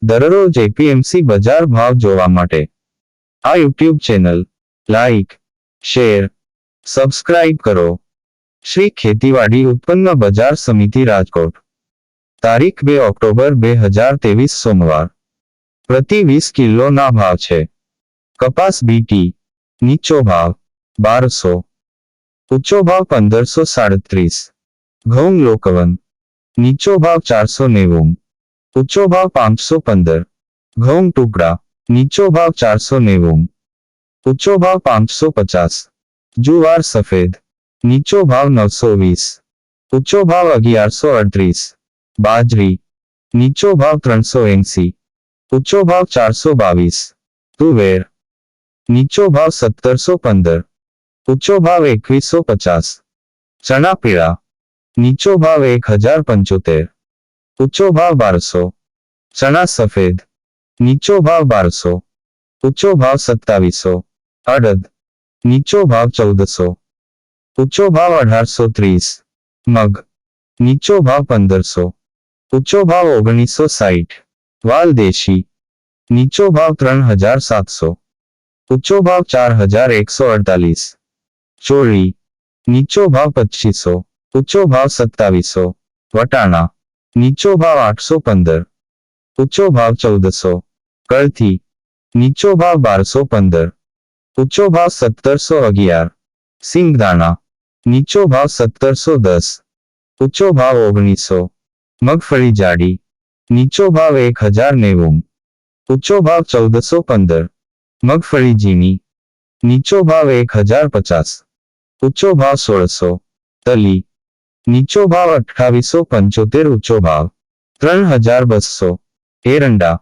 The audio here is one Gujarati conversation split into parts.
દરરોજ એપીએમસી બજાર ભાવ જોવા માટે આ YouTube channel like, share, subscribe કરો. શ્રી ખેતીવાડી ઉત્પન્ન બજાર સમિતિ રાજકોટ. તારીખ 2 ઓક્ટોબર 2023 સોમવાર. પ્રતિ 20 કિલોના ભાવ છે. કપાસ બીટી નીચો ભાવ 1200, ઊંચો ભાવ 1537. ઘઉં લોકવન નીચો ભાવ 490, ઊંચો ભાવ 515. ઘઉં ટુકડા નીચો ભાવ 490, ઊંચો ભાવ 550. જુવાર સફેદ નીચો ભાવ 920, ઊંચો ભાવ 1138. બાજરી નીચો ભાવ 380, ઊંચો ભાવ 422. તુવેર નીચો ભાવ 1715, ઊંચો ભાવ 2150. ચણા પીળા નીચો ભાવ 1075, ઊંચો ભાવ 1200. ચણા સફેદ નીચો ભાવ 1200, ઊંચો ભાવ 2700. અડદ નીચો ભાવ 1400, ઊંચો ભાવ 1830. મગ નીચો ભાવ 1500, ઊંચો ભાવ 1960. વાલ દેશી નીચો ભાવ 3700, ઊંચો ભાવ 4148. ચોળી નીચો ભાવ 2500, ઊંચો ભાવ 2700. વટાણા નીચો ભાવ 815, ઊંચો ભાવ 1400. કળથી નીચો ભાવ 1215, ઊંચો ભાવ 1711. સિંગદાણા નીચો ભાવ 1710, ઊંચો ભાવ 1900. મગફળી જાડી નીચો ભાવ 1090, ઊંચો ભાવ 1415. મગફળી ઝીણી નીચો ભાવ 1050, ઊંચો ભાવ 1600. તલી નીચો ભાવ 2875, ઊંચો ભાવ 3200. એરંડા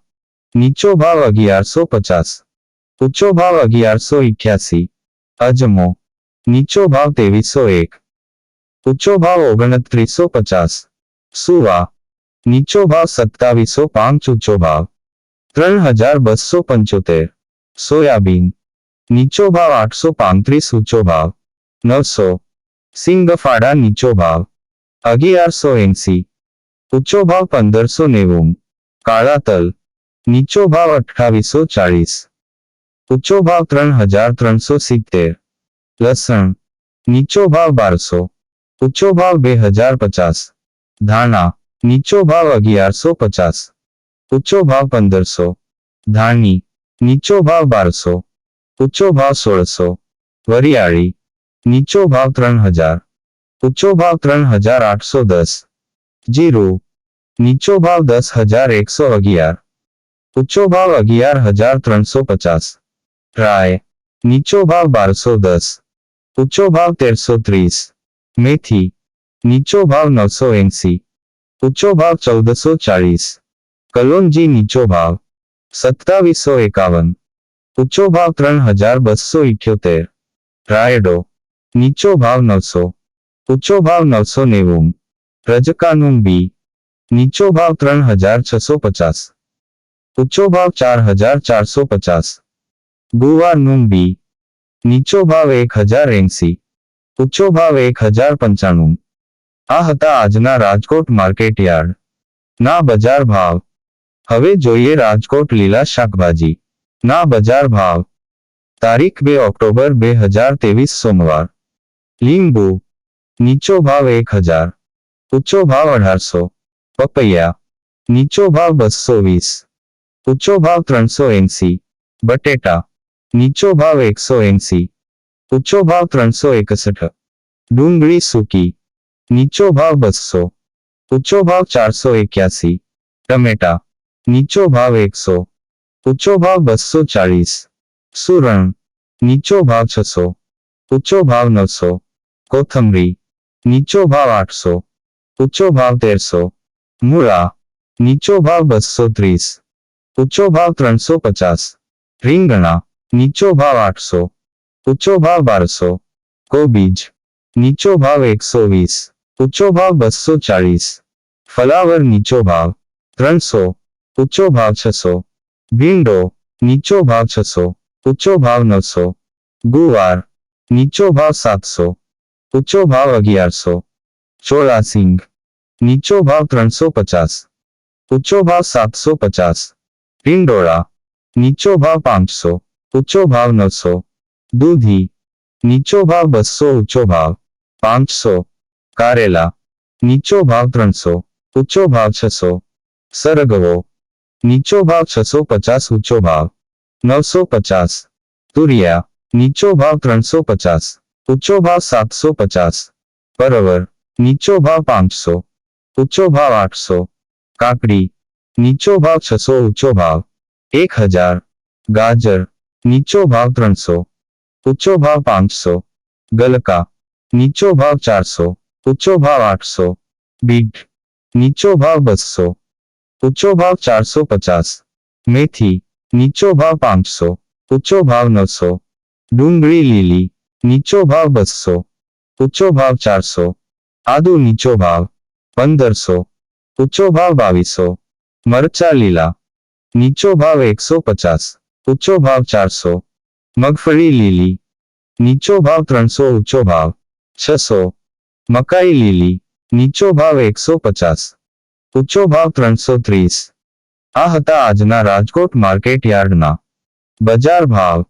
નીચો ભાવ 1150, ઊંચો ભાવ 1188. અજમો નીચો ભાવ 2301, ઊંચો ભાવ 2950. સુવા નીચો ભાવ 2705, ઊંચો ભાવ 3275. સોયાબીન નીચો ભાવ 835, ઊંચો ભાવ 900. સિંગફાડા નીચો ભાવ 1180, ઊંચો ભાવ 1590. કાળા તલ નીચો ભાવ 2840, ઊંચો ભાવ 3370. લસણ નીચો ભાવ 1200, ઊંચો ભાવ 2050. ધાણા નીચો ભાવ 1150, ઊંચો ભાવ 1500. ધાણી નીચો ભાવ 1200, ઊંચો ભાવ 1600. વરિયાળી નીચો ભાવ 3000, ઊંચો ભાવ 3810. જીરું નીચો ભાવ 10111, ઊંચો ભાવ 11350. રાય નીચો ભાવ 1210, ઊંચો ભાવ 1330. મેથી નીચો ભાવ 980, ઊંચો ભાવ 1440. કલોંજી નીચો ભાવ 2751, ઊંચો ભાવ 3278. રાયડો નીચો ભાવ 900, ઊંચો ભાવ 990. રજકાનું બી નીચો ભાવ 3650, ઊંચો ભાવ 4450. ગુવારનું બી નીચો ભાવ 1080, ઊંચો ભાવ 1095. આ હતા આજના રાજકોટ માર્કેટ યાર્ડ ના બજાર ભાવ. હવે જોઈએ રાજકોટ લીલા શાકભાજી ના બજાર ભાવ. તારીખ 2 ઓક્ટોબર 2023 સોમવાર. લીંબુ નીચો ભાવ 1000, ઊંચો ભાવ 1800. પપૈયા નીચો ભાવ 220, ઊંચો ભાવ 380. બટેટા નીચો ભાવ 180, ઊંચો ભાવ 361. ડુંગળી સૂકી નીચો ભાવ 200, ઊંચો ભાવ 481. ટમેટા નીચો ભાવ 100, ઊંચો ભાવ 240. સુરણ નીચો ભાવ 600, ઊંચો ભાવ 900. કોથમરી નીચો ભાવ 800, ઊંચો ભાવ 1300. મૂળા નીચો ભાવ 230, ઊંચો ભાવ 350. રીંગણા નીચો ભાવ 800, ઊંચો ભાવ 1200. કોબીજ નીચો ભાવ 120, ઊંચો ભાવ 240. ફલાવર નીચો ભાવ 300, ઊંચો ભાવ 600. ભીંડો નીચો ભાવ 600, ઊંચો ભાવ 900. ગુવાર નીચો ભાવ 700, ઊંચો ભાવ 1100. ચોળાસિંગ નીચો ભાવ 350, ઊંચો ભાવ 750. टिंडोळा नीचो भाव 500 ऊंचो भाव 900। दूधी नीचो भाव 200 ऊंचो भाव 500। कारेला नीचो भाव 300 ऊंचो भाव 600। सरगवो नीचो भाव 650 ऊंचो भाव 950। तुरिया नीचो भाव 350 ऊंचो भाव 750। परवर नीचो भाव 500 ऊंचो भाव 800। काकड़ी नीचो भाव 600 ऊंचो भाव 1000। गाजर नीचो भाव 300 ऊंचो भाव 500। गलका नीचो भाव 400 ऊंचो भाव 800। बीट नीचो भाव 200 ऊंचो भाव 450। मेथी नीचो भाव 500 ऊंचो भाव 900। डूंगरी लीली नीचो भाव 200 ऊंचो भाव 400। आदू नीचो भाव 1500 ऊंचो भाव 2200। मरचा लीला नीचो भाव 150 ऊंचो भाव 400। मगफળી લીલી નીચો ભાવ 300 ઊંચો ભાવ 600। મકાઈ લીલી નીચો ભાવ 150 ઊંચો ભાવ 330। આ હતા આજના રાજકોટ માર્કેટ યાર્ડના બજાર ભાવ।